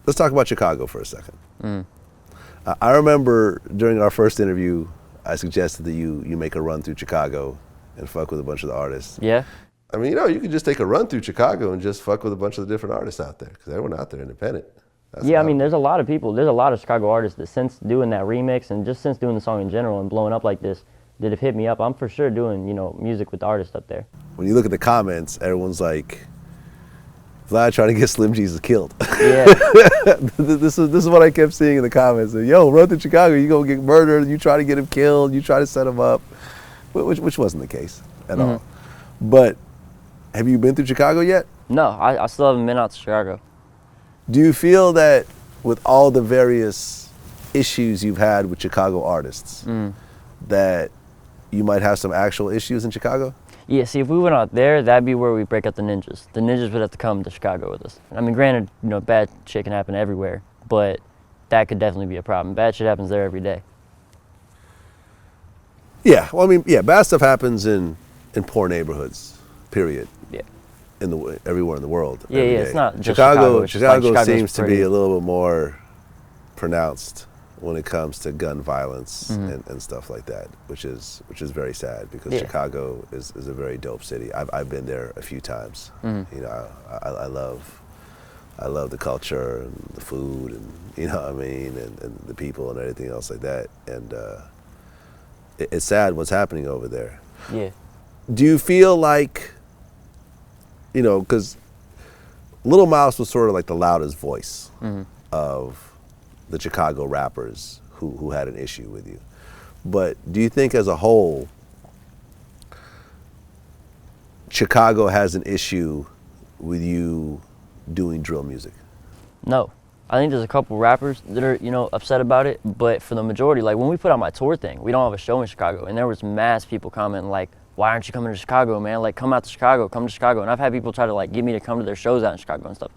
let's talk about Chicago for a second. I remember during our first interview, I suggested that you make a run through Chicago and fuck with a bunch of the artists. Yeah. I mean, you could just take a run through Chicago and just fuck with a bunch of the different artists out there, because everyone out there independent. Yeah, I mean, there's a lot of people. There's a lot of Chicago artists that since doing that remix and just since doing the song in general and blowing up like this, that have hit me up. I'm for sure doing, music with the artists up there. When you look at the comments, everyone's like, Vlad trying to get Slim Jesus killed. Yeah. This is what I kept seeing in the comments. Yo, run to Chicago, you gonna get murdered, you try to get him killed, you try to set him up, which wasn't the case at all. But have you been through Chicago yet? No, I still haven't been out to Chicago. Do you feel that with all the various issues you've had with Chicago artists, that you might have some actual issues in Chicago? Yeah, see, if we went out there, that'd be where we break up the ninjas. The ninjas would have to come to Chicago with us. I mean, granted, bad shit can happen everywhere, but that could definitely be a problem. Bad shit happens there every day. Yeah, well, I mean, yeah, bad stuff happens in poor neighborhoods, period. Yeah. Everywhere in the world. Yeah, yeah, it's not just Chicago. Chicago Seems to be a little bit more pronounced when it comes to gun violence and stuff like that, which is very sad, because Chicago is a very dope city. I've been there a few times. I love the culture and the food, and and the people and everything else like that. And it's sad what's happening over there. Yeah. Do you feel like, because Lil Mouse was sort of like the loudest voice of the Chicago rappers who had an issue with you. But do you think as a whole, Chicago has an issue with you doing drill music? No. I think there's a couple rappers that are, upset about it, but for the majority, like when we put out my tour thing, we don't have a show in Chicago, and there was mass people commenting like, why aren't you coming to Chicago, man? Like, come out to Chicago, come to Chicago. And I've had people try to get me to come to their shows out in Chicago and stuff.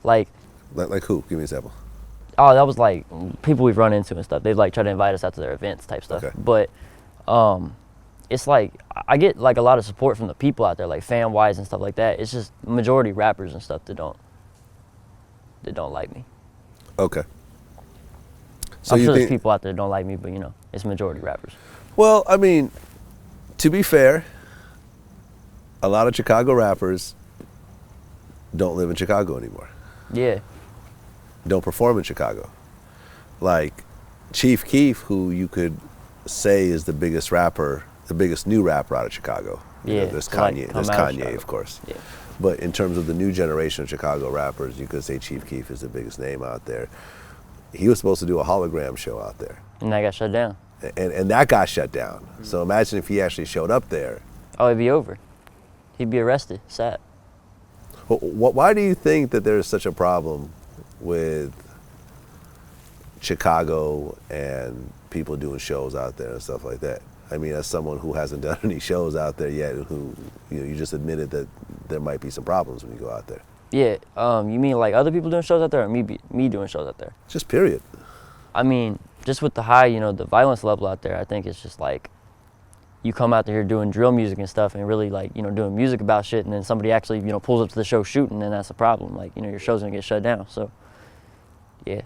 Like who? Give me an example. Oh, that was like people we've run into and stuff. They've try to invite us out to their events type stuff. Okay. But it's like I get a lot of support from the people out there, like fan wise and stuff like that. It's just majority rappers and stuff that don't like me. Okay. So I'm sure there's people out there that don't like me, but it's majority rappers. Well, I mean, to be fair, a lot of Chicago rappers don't live in Chicago anymore. Yeah. Don't perform in Chicago. Like Chief Keef, who you could say is the biggest new rapper out of Chicago. Yeah. There's Kanye, of course. Yeah. But in terms of the new generation of Chicago rappers, you could say Chief Keef is the biggest name out there. He was supposed to do a hologram show out there. And that got shut down. And that got shut down. So imagine if he actually showed up there. Oh, it'd be over. He'd be arrested. Sad. Why do you think that there's such a problem with Chicago and people doing shows out there and stuff like that? I mean, as someone who hasn't done any shows out there yet, who you just admitted that there might be some problems when you go out there. Yeah, you mean like other people doing shows out there, or me doing shows out there? Just period. I mean, just with the high, the violence level out there, I think it's just like you come out there doing drill music and stuff, and really doing music about shit, and then somebody actually pulls up to the show shooting, and that's a problem. Like your show's gonna get shut down. So, yeah.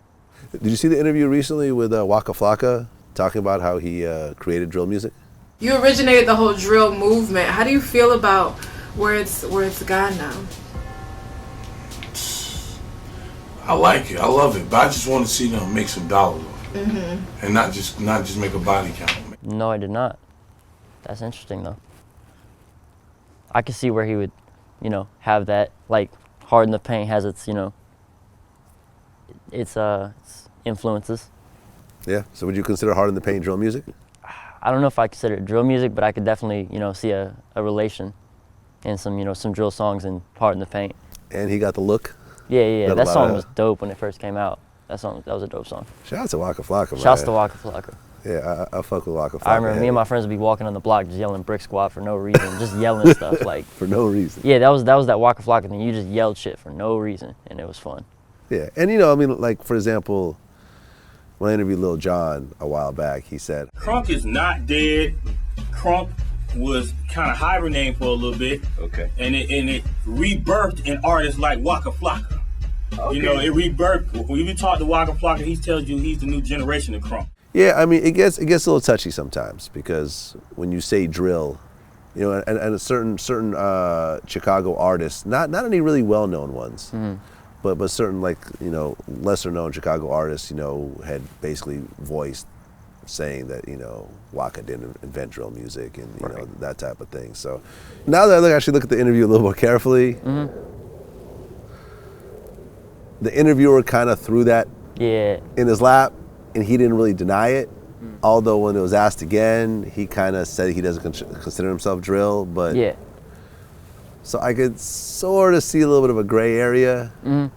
Did you see the interview recently with Waka Flocka talking about how he created drill music? You originated the whole drill movement. How do you feel about where it's gone now? I like it. I love it. But I just want to see them make some dollars off it. And not just make a body count. No, I did not. That's interesting though. I could see where he would, have that, like Hard in the Paint has its, its influences. Yeah. So would you consider Hard in the Paint drill music? I don't know if I consider it drill music, but I could definitely, see a relation in some, some drill songs and Hard in the Paint. And he got the look? Yeah. That song was dope when it first came out. That was a dope song. Shout out to Waka Flocka, man. Shouts to Waka Flocka. Yeah, I fuck with Waka Flocka. I remember me and my friends would be walking on the block just yelling Brick Squad for no reason, just yelling stuff like. For no reason. Yeah, that was that Waka Flocka thing. You just yelled shit for no reason, and it was fun. Yeah, and like for example, when I interviewed Lil Jon a while back, he said, Crunk is not dead. Crunk was kind of hibernating for a little bit. Okay. And it rebirthed in artists like Waka Flocka. You know, it rebirthed. When you talk to Waka Flocka, he tells you he's the new generation of crunk. Yeah, I mean, it gets a little touchy sometimes because when you say drill, you know, and a certain Chicago artists, not any really well-known ones, but certain, like, you know, lesser-known Chicago artists, you know, had basically voiced saying that, you know, Waka didn't invent drill music and, you know, that type of thing. So now that I actually look at the interview a little more carefully, the interviewer kind of threw that in his lap, and he didn't really deny it. Although when it was asked again, he kind of said he doesn't consider himself drill. But so I could sort of see a little bit of a gray area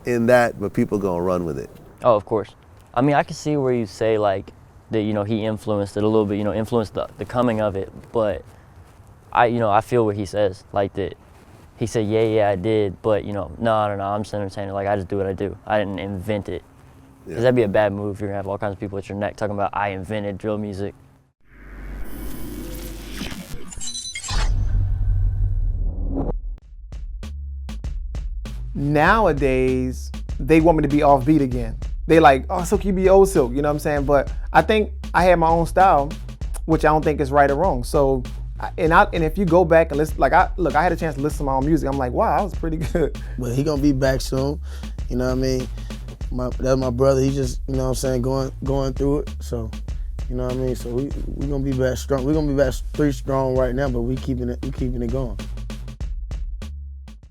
in that, but people gonna run with it. Oh, of course. I mean, I can see where you say like that. You know, he influenced it a little bit. You know, influenced the coming of it. But I feel what he says. Like that. He said, yeah, I did. But you know, no, I'm just entertaining. Like I just do what I do. I didn't invent it. Because that'd be a bad move. You're going to have all kinds of people at your neck talking about, I invented drill music. Nowadays, they want me to be offbeat again. They like, oh, Silk, you be old Silk, you know what I'm saying? But I think I have my own style, which I don't think is right or wrong. So, and if you go back and listen, like I had a chance to listen to my own music. I'm like, wow, that was pretty good. But he going to be back soon, you know what I mean? That's my brother. He just, you know what I'm saying, going through it. So, you know what I mean? So we gonna be back strong. We're gonna be back pretty strong right now, but we keeping it going.